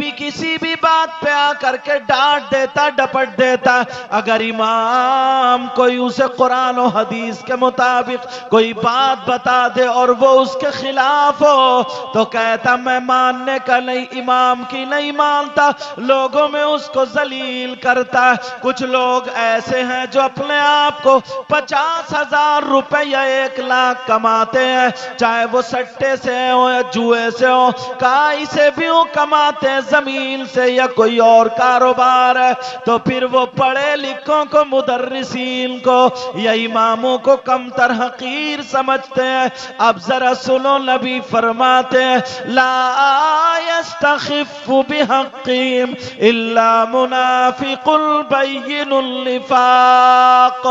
भी किसी भी बात पे आकर के डांट देता, डपट देता। अगर इमाम कोई उसे कुरान और हदीस के मुताबिक कोई बात बता दे और वो उसके खिलाफ हो, तो कहता मैं मानने का नहीं, इमाम की नहीं मानता, लोगों में उसको जलील करता। कुछ लोग ऐसे हैं जो अपने आप को 50,000 रुपए या 1 लाख कमाते हैं, चाहे वो सट्टे से हो या जुए से हो, काई से भी हो कमाते हैं, जमीन से या कोई और कारोबार है। तो फिर वो पढ़े लिखों को, मुदर्रिसीन को या इमामों को कमतर हकीर समझते हैं। अब जरा सुनो, नबी फरमाते हैं ला यस्तखिफ़ु बिहक़्क़िहिम इल्ला मुनाफ़िक़ुल बय्यिनुल निफ़ाक़।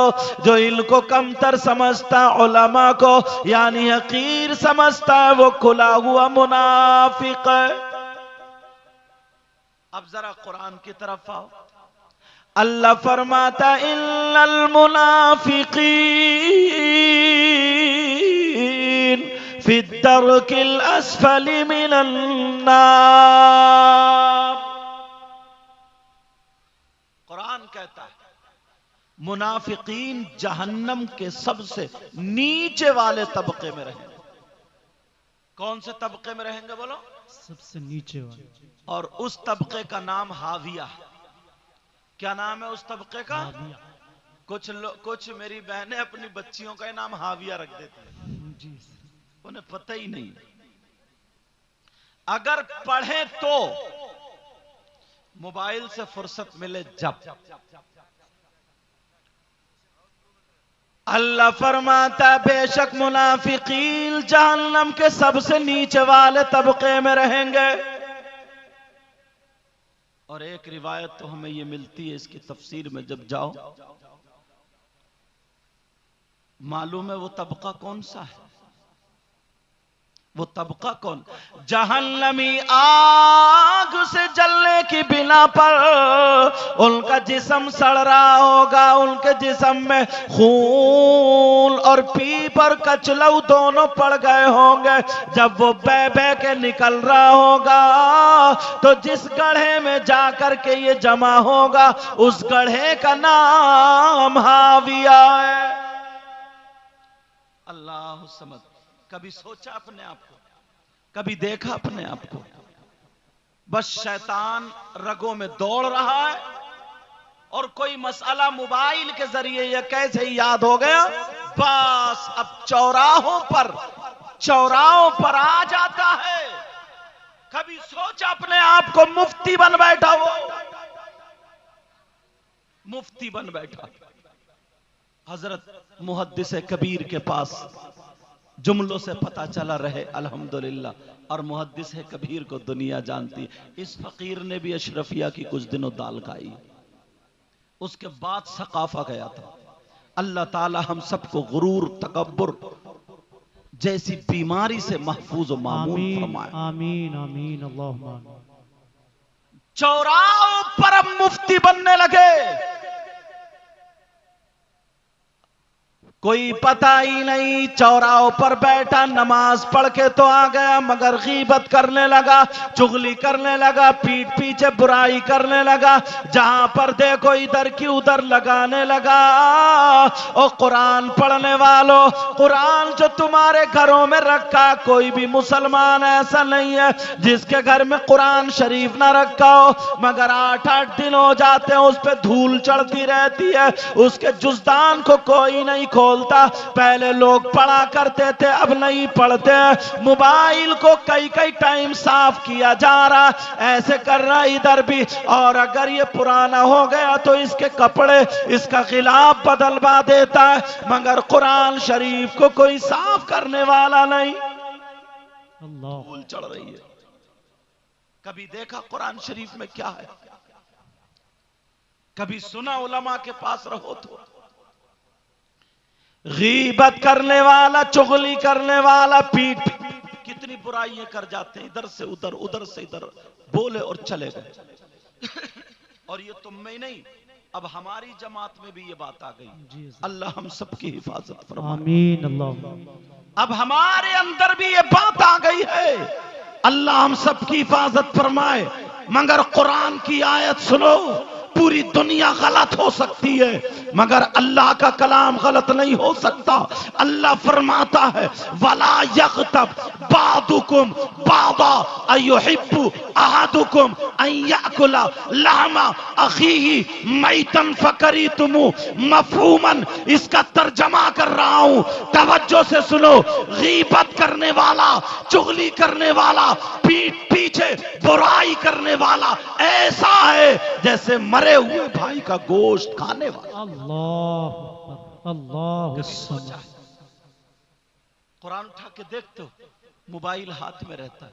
जो इनको कमतर समझता, उलमा को यानी हकीर समझता है, वो खुला हुआ मुनाफिक है। अब जरा कुरान की तरफ आओ। अल्लाह फरमाता इन्नल मुनाफिकीन फिद्दरकिल अस्फली मिनन नार। कुरान कहता है मुनाफिकीन जहन्नम के सबसे नीचे वाले तबके में रहेंगे। कौन से तबके में रहेंगे बोलो? सबसे नीचे वाले। और उस तबके का नाम हाविया है। क्या नाम है उस तबके का? कुछ मेरी बहनें अपनी बच्चियों का नाम हाविया रख देती हैं जी, उन्हें पता ही नहीं। अगर पढ़े तो मोबाइल से फुर्सत मिले जब। अल्लाह फरमाता बेशक मुनाफिकीन जहन्नम के सबसे नीचे वाले तबके में रहेंगे। और एक रिवायत तो हमें ये मिलती है, इसकी तफसीर में जब जाओ मालूम है वो तबका कौन सा है। वो तबका कौन? जहन्नमी आग से जलने की बिना पर उनका जिस्म सड़ रहा होगा, उनके जिस्म में खून और पीप और कचलऊ दोनों पड़ गए होंगे। जब वो बह बह के निकल रहा होगा तो जिस गड्ढे में जाकर के ये जमा होगा उस गड्ढे का नाम हाविया है। अल्लाह समझ। कभी सोचा अपने आप को? कभी देखा अपने आप को? बस शैतान रगों में दौड़ रहा है और कोई मसला मोबाइल के जरिए या कैसे ही याद हो गया, बस अब चौराहों पर आ जाता है। कभी सोचा अपने आप को मुफ्ती बन बैठा हो? मुफ्ती बन बैठा। हजरत मुहद्दिस कबीर के पास जुमलों से पता चला रहे अल्हम्दुलिल्लाह, और मुहद्दिस कबीर को दुनिया जानती। इस फकीर ने भी अशरफिया की कुछ दिनों दाल खाई, उसके बाद सकाफा गया था। अल्लाह ताला हम सबको गुरूर, तकब्बुर जैसी बीमारी से महफूज व मामून फरमाए। आमीन आमीन अल्लाहुम्मा। चौराहों पर अब मुफ्ती बनने लगे। कोई पता ही नहीं, चौराहों पर बैठा नमाज पढ़ के तो आ गया, मगर गीबत करने लगा, चुगली करने लगा, पीठ पीछे बुराई करने लगा, जहां पर देखो इधर की उधर लगाने लगा। और कुरान पढ़ने वालों, कुरान जो तुम्हारे घरों में रखा, कोई भी मुसलमान ऐसा नहीं है जिसके घर में कुरान शरीफ ना रखा हो, मगर 8-8 दिन हो जाते हैं उस पर धूल चढ़ती रहती है, उसके जुज़दान को कोई नहीं खोलता। पहले लोग पढ़ा करते थे, अब नहीं पढ़ते हैं। मोबाइल को कई कई टाइम साफ किया जा रहा, ऐसे कर रहा इधर भी। और अगर ये पुराना हो गया तो इसके कपड़े, इसका गिलाफ बदलवा देता है, मगर कुरान शरीफ को कोई साफ करने वाला नहीं। धूल चढ़ रही है। कभी देखा कुरान शरीफ में क्या है? कभी सुना उलमा के पास रहो तो? गीबत करने वाला, चुगली करने वाला, पीठ कितनी बुराइयां कर जाते हैं, इधर से उधर, उधर से इधर, बोले और चले गए। और ये तुम में नहीं, अब हमारी जमात में भी ये बात आ गई। अल्लाह हम सबकी हिफाजत फरमाए। आमीन अल्लाह। अब हमारे अंदर भी ये बात आ गई है, अल्लाह हम सबकी हिफाजत फरमाए। मगर कुरान की आयत सुनो, पूरी दुनिया गलत हो सकती है मगर अल्लाह का कलाम गलत नहीं हो सकता। अल्लाह फरमाता है वला यग़तब बादुकुम बादा अयुहिब्बु अहदुकुम अन याकुला लहमा अखीही मैतन फकरीतुमु मफहूमन। इसका तर्जमा कर रहा हूं, तवज्जो से सुनो। गीबत करने वाला, चुगली करने वाला, पीठ पीछे बुराई करने वाला ऐसा है जैसे मरे हुए भाई का गोश्त खाने वाला। अल्लाह अकबर, अल्लाह सोचा है? कुरान उठा के देख तो मोबाइल हाथ में रहता है।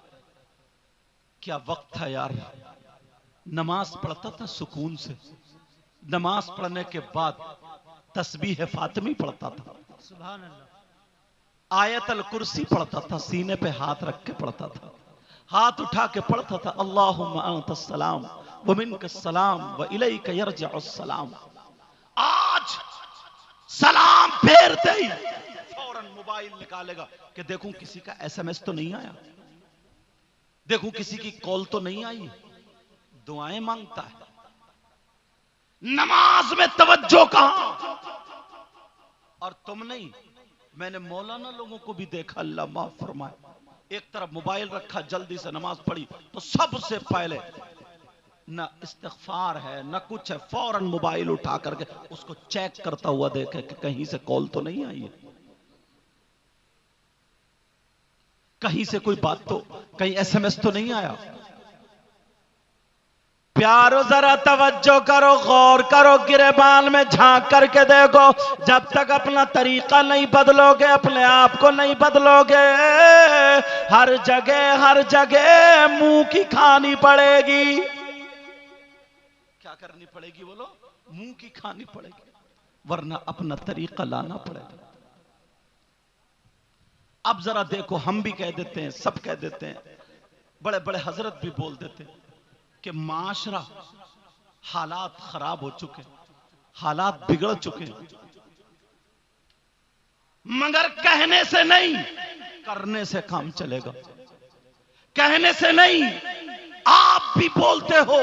क्या वक्त था यार, नमाज पढ़ता था सुकून से, नमाज पढ़ने के बाद तस्बीह फातिमी पढ़ता था, सुभान अल्लाह, आयतल कुर्सी पढ़ता था, सीने पे हाथ रख के पढ़ता था, हाथ उठा के पढ़ता था अल्लाहुम्मा अंतस सलाम व मिनकस सलाम व इलैका यरजिउस सलाम। आज सलाम फेरते ही फौरन मोबाइल निकालेगा कि देखूं किसी का एसएमएस तो नहीं आया, देखूं किसी की कॉल तो नहीं आई, दुआएं मांगता है। नमाज में तवज्जो कहां? और तुम नहीं, मैंने मौलाना लोगों को भी देखा, अल्लाह माफ फरमाए, एक तरफ मोबाइल रखा, जल्दी से नमाज पढ़ी तो सबसे पहले ना इस्तिग़फ़ार है ना कुछ है, फौरन मोबाइल उठा करके उसको चेक करता हुआ देखे कि कहीं से कॉल तो नहीं आई है, कहीं से कोई बात तो, कहीं एसएमएस तो नहीं आया। प्यारो जरा तवज्जो करो, गौर करो, गिरेबान में झांक करके देखो। जब तक अपना तरीका नहीं बदलोगे, अपने आप को नहीं बदलोगे, हर जगह मुंह की खानी पड़ेगी। क्या करनी पड़ेगी बोलो? मुंह की खानी पड़ेगी, वरना अपना तरीका लाना पड़ेगा। अब जरा देखो, हम भी कह देते हैं, सब कह देते हैं, बड़े बड़े हजरत भी बोल देते हैं कि माशरा हालात खराब हो चुके, हालात बिगड़ चुके, मगर कहने से नहीं, करने से काम चलेगा। कहने से नहीं, आप भी बोलते हो,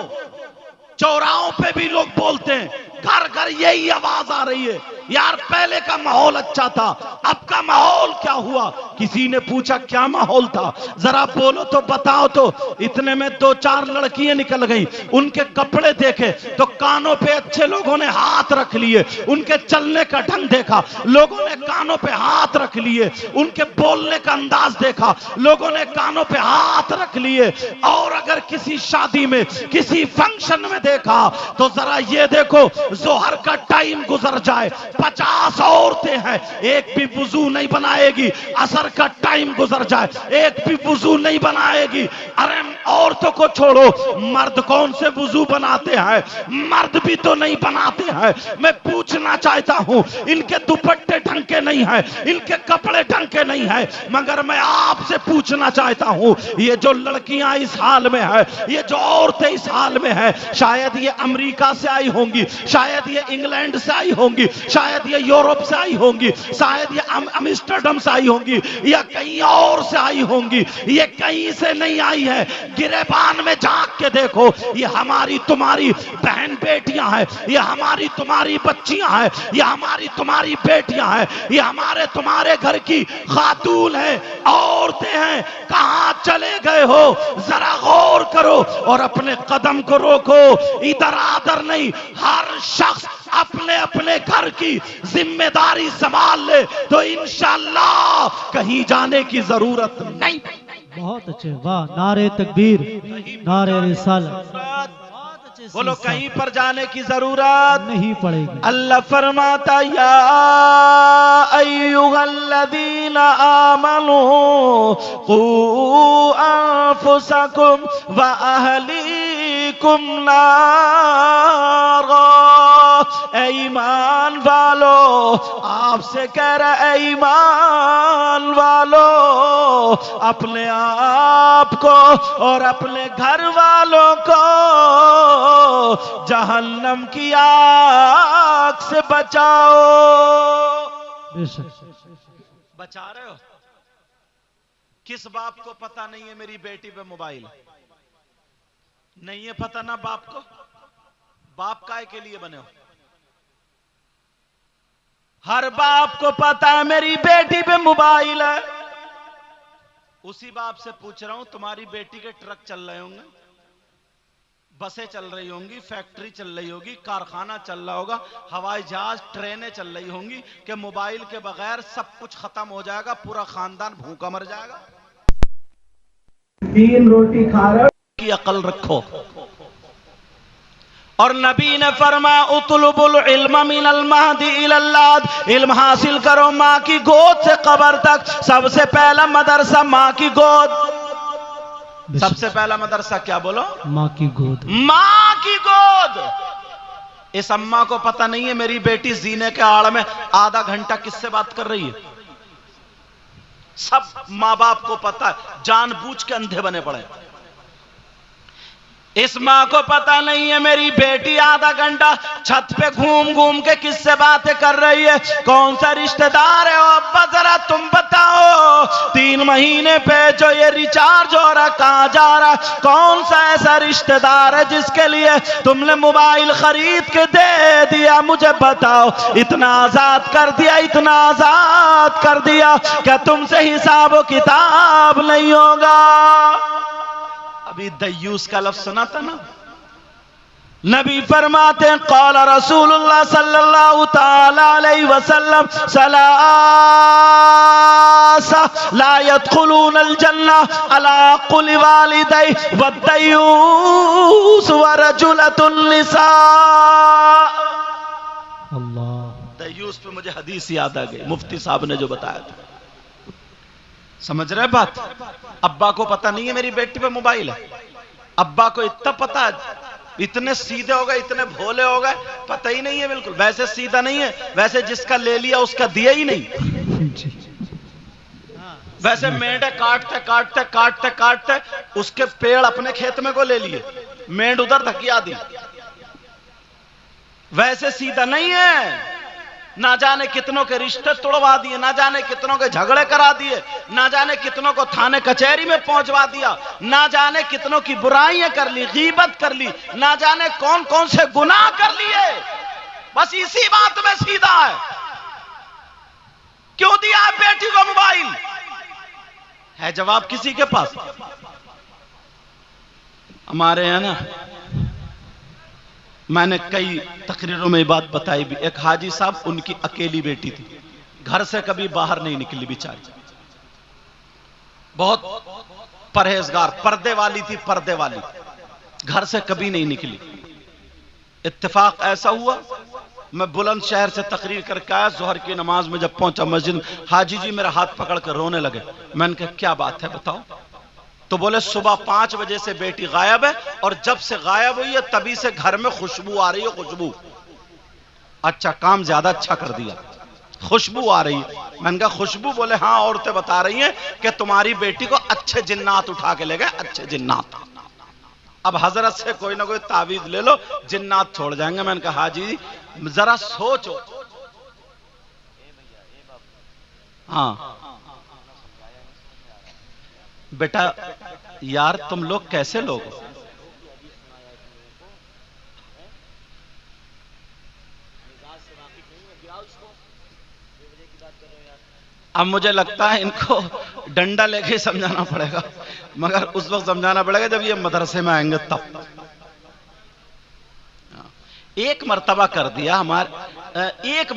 चौराहों पे भी लोग बोलते हैं, घर घर यही आवाज आ रही है, यार पहले का माहौल अच्छा था, अब का माहौल क्या हुआ? किसी ने पूछा क्या माहौल था, जरा बोलो तो बताओ तो। इतने में दो चार लड़कियां निकल गई, उनके कपड़े देखे तो कानों पे अच्छे लोगों ने हाथ रख लिए, उनके चलने का ढंग देखा, लोगों ने कानों पे हाथ रख लिए, उनके बोलने का अंदाज देखा, लोगों ने कानों पे हाथ रख लिए। और अगर किसी शादी में, किसी फंक्शन में देखा तो जरा ये देखो, जोहर का टाइम गुजर जाए, 50 औरतें हैं, एक भी वुजू नहीं बनाएगी, असर का टाइम गुजर जाए, एक भी वुजू नहीं बनाएगी। अरे औरतों को छोड़ो, मर्द कौन से वुजू बनाते हैं? मर्द भी तो नहीं बनाते हैं। मैं पूछना चाहता हूं, इनके दुपट्टे ढंग के नहीं है, इनके कपड़े ढंग के नहीं है, मगर मैं आपसे पूछना चाहता हूं, ये जो लड़कियां इस हाल में है, ये जो औरतें इस हाल में है, शायद ये अमेरिका से आई होंगी, शायद ये इंग्लैंड से आई होंगी, शायद ये यूरोप से आई होंगी, शायद ये अम्स्टरडम से आई होंगी, या कहीं और से आई होंगी, ये कहीं से नहीं आई है। गिरेबान में झांक के देखो, ये हमारी तुम्हारी बहन बेटियां हैं, ये हमारी तुम्हारी बच्चियां हैं, ये हमारी तुम्हारी बेटियां हैं, ये हमारे तुम्हारे घर की खातून हैं, औरतें हैं। कहां चले गए हो? जरा गौर करो और अपने कदम को रोको। इधर आदर नहीं, हर शख्स अपने अपने घर की जिम्मेदारी संभाल ले तो इंशाअल्लाह कहीं जाने की जरूरत नहीं। बहुत अच्छे, वाह, नारे तकबीर, नारे रिसालत, बोलो, कहीं पर जाने की जरूरत नहीं पड़ेगी। अल्लाह फरमाता या अय्युहल्लज़ीना आमनू कू अनफुसकुम व अहलीकुम नारा। ईमान वालो, आपसे कह रहा है, ईमान वालो, अपने आप को और अपने घर वालों को जहन्नम की आग से बचाओ। बचा रहे हो? किस बाप को पता नहीं है मेरी बेटी पे मोबाइल? नहीं है पता ना बाप को, बाप काय के लिए बने हो? हर बाप को पता है मेरी बेटी पे मोबाइल है। उसी बाप से पूछ रहा हूं, तुम्हारी बेटी के ट्रक चल रहे होंगे, बसें चल रही होंगी, फैक्ट्री चल रही होगी, कारखाना चल रहा होगा, हवाई जहाज ट्रेनें चल रही होंगी, कि मोबाइल के बगैर सब कुछ खत्म हो जाएगा, पूरा खानदान भूखा मर जाएगा। 3 रोटी खा रहे हो की अकल रखो। और नबी ने फरमाया उतलुबुल इल्म मिनल महदी इलल लाद, इल्म हासिल करो मां की गोद से कब्र तक। सबसे पहला मदरसा मां की गोद। सबसे पहला मदरसा क्या बोलो? मां की गोद। मां की गोद। इस अम्मा को पता नहीं है मेरी बेटी जीने के आड़ में आधा घंटा किससे बात कर रही है। सब मां बाप को पता है, जानबूझ के अंधे बने पड़े। इस मां को पता नहीं है मेरी बेटी आधा घंटा छत पे घूम घूम के किससे बातें कर रही है, कौन सा रिश्तेदार है। अब्बा जरा तुम बताओ, 3 महीने पे जो ये रिचार्ज हो रहा कहां जा रहा, कौन सा ऐसा रिश्तेदार है जिसके लिए तुमने मोबाइल खरीद के दे दिया, मुझे बताओ। इतना आजाद कर दिया, इतना आजाद कर दिया, क्या तुमसे हिसाब व किताब नहीं होगा। अभी दयूस का लफ्ज सुना था ना। नबी फरमाते हैं क़ाल रसूलुल्लाह सल्लल्लाहु तआला अलैहि वसल्लम सलासा ला यदखुलूनल जन्नह अला कुल्लि वालिदै वद्दयूस व रजुलतुन निसा। अल्लाह। दयूस पे मुझे हदीस याद आ गई, मुफ्ती साहब ने जो बताया था। समझ रहे बात? अब्बा को पता नहीं है मेरी बेटी पे मोबाइल है। अब्बा को इतना पता है, इतने सीधे हो गए, इतने भोले हो गए, पता ही नहीं है बिल्कुल। वैसे सीधा नहीं है, वैसे जिसका ले लिया उसका दिया ही नहीं। वैसे मेंढे काटते काटते काटते काटते उसके पेड़ अपने खेत में को ले लिए, मेंढ उधर धकिया दी। वैसे सीधा नहीं है। ना जाने कितनों के रिश्ते तोड़वा दिए, ना जाने कितनों के झगड़े करा दिए, ना जाने कितनों को थाने कचहरी में पहुंचवा दिया, ना जाने कितनों की बुराइयां कर ली, गीबत कर ली, ना जाने कौन कौन से गुनाह कर लिए। बस इसी बात में सीधा है। क्यों दिया है बेटी को मोबाइल? है जवाब किसी के पास? हमारे यहां ना, मैंने कई तकरीरों में बात बताई भी। एक हाजी साहब, उनकी अकेली बेटी थी, घर से कभी बाहर नहीं निकली बेचारी, बहुत परहेजगार, पर्दे वाली थी, पर्दे वाली, घर से कभी नहीं निकली। इत्तेफाक ऐसा हुआ, मैं बुलंदशहर से तकरीर करके आया, जोहर की नमाज में जब पहुंचा मस्जिद, हाजी जी मेरा हाथ पकड़ कर रोने लगे। मैंने कहा क्या बात है बताओ। तो बोले सुबह 5 बजे से बेटी गायब है, और जब से गायब हुई है तभी से घर में खुशबू आ रही है, खुशबू। अच्छा, काम ज्यादा अच्छा कर दिया, खुशबू आ रही है। मैंने कहा खुशबू? बोले हाँ, औरतें बता रही हैं कि तुम्हारी बेटी को अच्छे जिन्नात उठा के ले गए, अच्छे जिन्नात। अब हजरत से कोई ना कोई तावीज ले लो, जिन्नात छोड़ जाएंगे। मैंने कहा हाजी जरा सोचो। हाँ बेटा, यार तुम लोग कैसे लोग हो? अब मुझे लगता है इनको डंडा लेके समझाना पड़ेगा, मगर उस वक्त समझाना पड़ेगा जब ये मदरसे में आएंगे तब। एक मर्तबा कर दिया हमारे, एक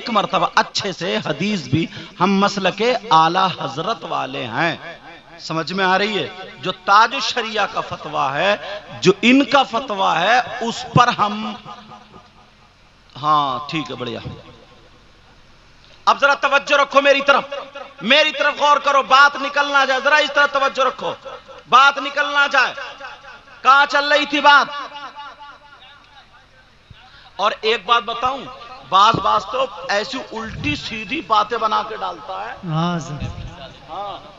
मर्तबा अच्छे से हदीस भी हम मसल के आला हजरत वाले हैं, समझ में आ रही है? जो ताज शरिया का फतवा है, जो इनका फतवा है, उस पर हम, हाँ ठीक है, बढ़िया। अब जरा तवज्जो रखो मेरी तरफ गौर करो, बात निकल ना जाए, जरा इस तरह तवज्जो रखो, बात निकल ना जाए। कहां चल रही थी बात? और एक बात बताऊं, बाज तो ऐसी उल्टी सीधी बातें बना के डालता है। हाँ सर। हाँ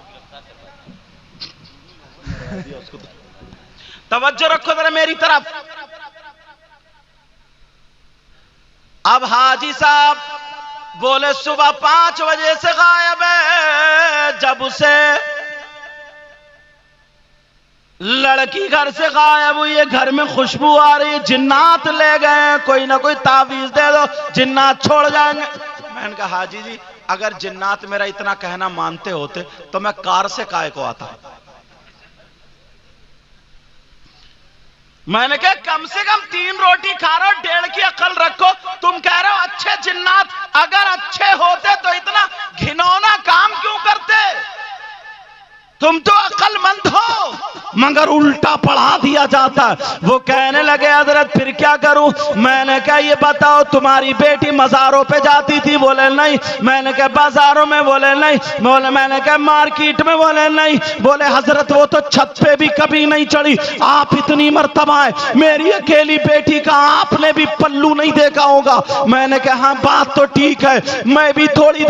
तवज्जो रखो जरा मेरी तरफ। अब हाजी साहब बोले सुबह 5 बजे से गायब है, जब उसे लड़की घर से गायब हुई है, घर में खुशबू आ रही है, जिन्नात ले गए, कोई ना कोई तावीज दे दो, जिन्नात छोड़ जाएंगे। मैंने कहा हाजी जी, अगर जिन्नात मेरा इतना कहना मानते होते तो मैं कार से काय को आता। मैंने कहा कम से कम 3 रोटी खा रहे हो, 1.5 की अकल रखो। तुम कह रहे हो अच्छे जिन्नात, अगर अच्छे होते तो इतना घिनौना काम क्यों करते? तुम तो अक्लमंद हो, मगर उल्टा पढ़ा दिया जाता है। वो कहने लगे हजरत फिर क्या करूं? मैंने कहा ये बताओ तुम्हारी बेटी मज़ारों पे जाती थी? बोले नहीं। मैंने कहा बाजारों में? बोले नहीं। बोले मैंने कहा मार्केट में? बोले नहीं। बोले हजरत वो तो छत पे भी कभी नहीं चढ़ी, आप इतनी मर्तबा है, मेरी अकेली बेटी का आपने भी पल्लू नहीं देखा होगा। मैंने कहा हाँ बात तो ठीक है, मैं भी थोड़ी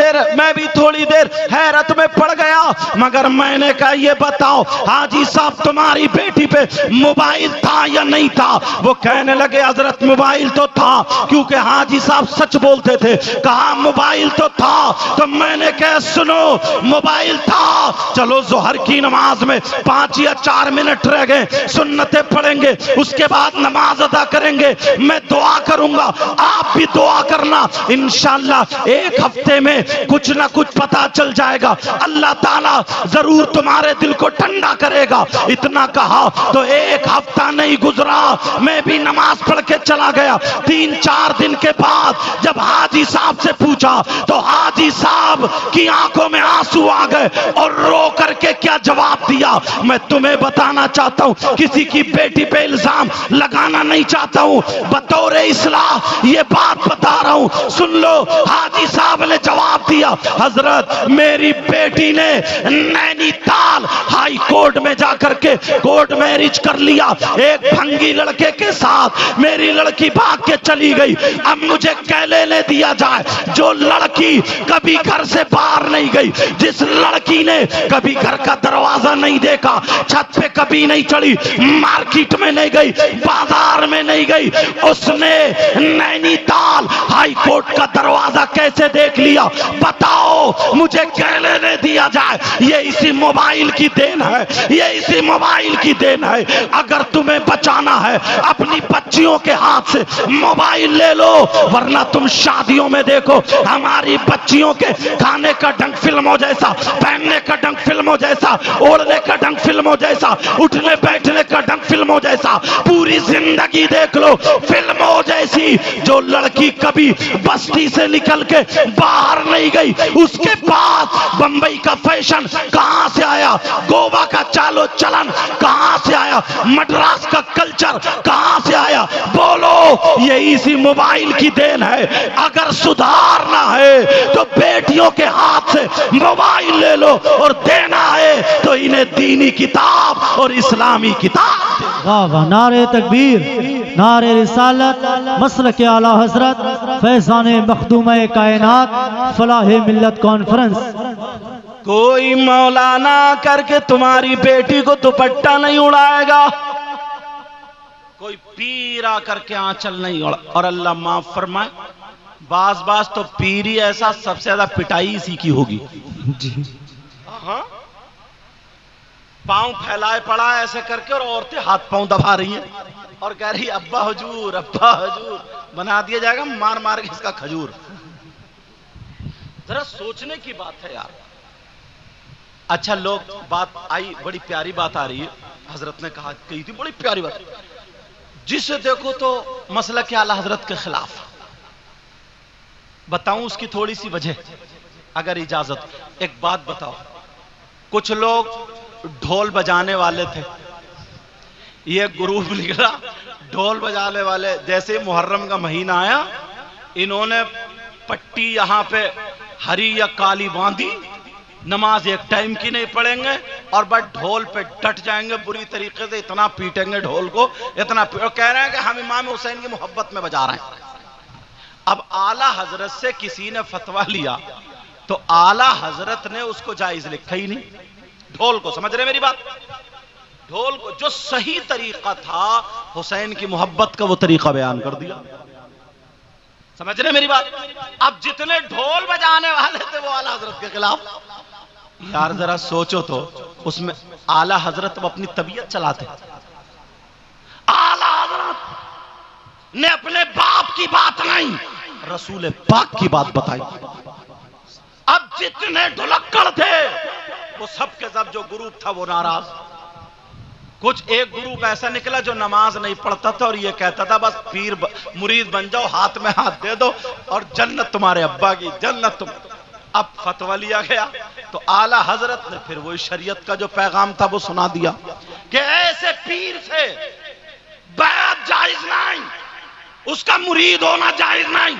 देर हैरत में पड़ गया, मगर मैंने कहा ये बताओ हाजी साहब तुम्हारी बेटी पे मोबाइल था या नहीं था? वो कहने लगे हजरत मोबाइल तो था, क्योंकि हाजी साहब सच बोलते थे। कहा मोबाइल तो था। तो मैंने कहा सुनो, मोबाइल था, चलो जोहर की नमाज में 5 या 4 मिनट रह गए, सुन्नतें पढ़ेंगे, उसके बाद नमाज अदा करेंगे, मैं दुआ करूंगा, आप भी दुआ करना, इंशाअल्लाह 1 हफ्ते में कुछ ना कुछ पता चल जाएगा, अल्लाह ताला जरूर तुम्हारे दिल को ठंडा करेगा। इतना कहा तो 1 हफ्ता नहीं गुजरा, मैं भी नमाज पढ़ के चला गया। 3-4 दिन के बाद जब हाजी साहब से पूछा तो हाजी साहब की आंखों में आंसू आ गए और रो करके क्या जवाब दिया, मैं तुम्हें बताना चाहता हूं, किसी की बेटी पे इल्जाम लगाना नहीं चाहता हूं, बतौर इस्लाह ये बात बता रहा हूं, सुन लो। हाजी साहब ने जवाब दिया, हजरत मेरी बेटी ने नैनीताल हाई कोर्ट में जाकर के कोर्ट मैरिज कर लिया एक भंगी लड़के के साथ, मेरी लड़की भाग के चली गई। अब मुझे क्या लेने दिया जाए? जो लड़की कभी घर से बाहर नहीं गई, जिस लड़की ने कभी घर का दरवाजा नहीं देखा, छत पे कभी नहीं चढ़ी, मार्केट में नहीं गई, बाजार में नहीं गई, उसने नैनीताल हाई कोर्ट का दरवाजा कैसे देख लिया? बताओ मुझे क्या लेने दिया जाए? ये इसी मोबाइल की देन है, ये इसी मोबाइल की देन है। अगर तुम्हें बचाना है अपनी बच्चियों के हाथ से मोबाइल ले लो, वरना तुम शादियों में देखो हमारी बच्चियों के खाने का ढंग फिल्मों जैसा, पहनने का ढंग फिल्मों जैसा, ओढ़ने का ढंग फिल्मों जैसा, उठने बैठने का ढंग फिल्मों जैसा, पूरी जिंदगी देख लो फिल्मों जैसी। जो लड़की कभी बस्ती से निकल के बाहर नहीं गई, उसके बाद बंबई का फैशन कहां से आया, गोवा का चालो चलन कहां से आया, मद्रास का कल्चर कहां से आया? बोलो, ये इसी मोबाइल की देन है। अगर सुधारना है तो बेटियों के हाथ से मोबाइल ले लो, और देना है तो इन्हें दीनी किताब और इस्लामी किताब। वाह वाह, नारे तकबीर, नारे रिसालत, मसलक आला हजरत फैजान मखदूम कायनात फलाह मिल्लत कॉन्फ्रेंस। कोई मौलाना करके तुम्हारी बेटी को दुपट्टा नहीं उड़ाएगा, कोई पीर आकर के आंचल नहीं उड़ा। और अल्लाह माफ फरमाए, बाज तो पीर ही ऐसा सबसे ज्यादा पिटाई इसी की होगी जी। हाँ, पांव फैलाए पड़ा ऐसे करके, और औरतें हाथ पांव दबा रही हैं और कह रही अब्बा हुजूर, अब्बा हुजूर, बना दिया जाएगा मार मार के इसका खजूर। जरा सोचने की बात है यार। अच्छा लोग, बात आई, बड़ी प्यारी बात आ रही है, हजरत ने कहा कही थी बड़ी प्यारी बात, जिसे देखो तो मसला के आला हजरत के खिलाफ। बताऊं उसकी थोड़ी सी वजह, अगर इजाजत। एक बात बताओ, कुछ लोग ढोल बजाने वाले थे, ये ग्रुप निकला ढोल बजाने वाले, जैसे मुहर्रम का महीना आया, इन्होंने पट्टी यहां पे हरी या काली बांधी, नमाज एक टाइम की नहीं पढ़ेंगे और बस ढोल पे डट जाएंगे बुरी तरीके से, इतना पीटेंगे ढोल को, इतना कह रहे हैं कि हम इमाम हुसैन की मोहब्बत में बजा रहे हैं। अब आला हजरत से किसी ने फतवा लिया तो आला हजरत ने उसको जायज लिखा ही नहीं। ढोल को, समझ रहे मेरी बात? ढोल को जो सही तरीका था हुसैन की मोहब्बत का, वो तरीका बयान कर दिया। समझ रहे मेरी बात? अब जितने ढोल बजाने वाले थे वो आला हजरत के खिलाफ, यार जरा सोचो तो, उसमें आला हजरत अब अपनी तबीयत चलाते। आला हजरत ने अपने बाप की बात नहीं, रसूल पाक की बात बताई। अब जितने ढुलक्कड़ थे वो सब के सब, जो ग्रुप था वो नाराज। कुछ एक ग्रुप ऐसा निकला जो नमाज नहीं पढ़ता था और ये कहता था बस पीर मुरीद बन जाओ, हाथ में हाथ दे दो और जन्नत तुम्हारे अब्बा की, जन्नत तुम। अब फतवा लिया गया तो आला हजरत ने फिर वही शरीयत का जो पैगाम था वो सुना दिया कि ऐसे पीर से बैत जायज नहीं, उसका मुरीद होना जायज नहीं।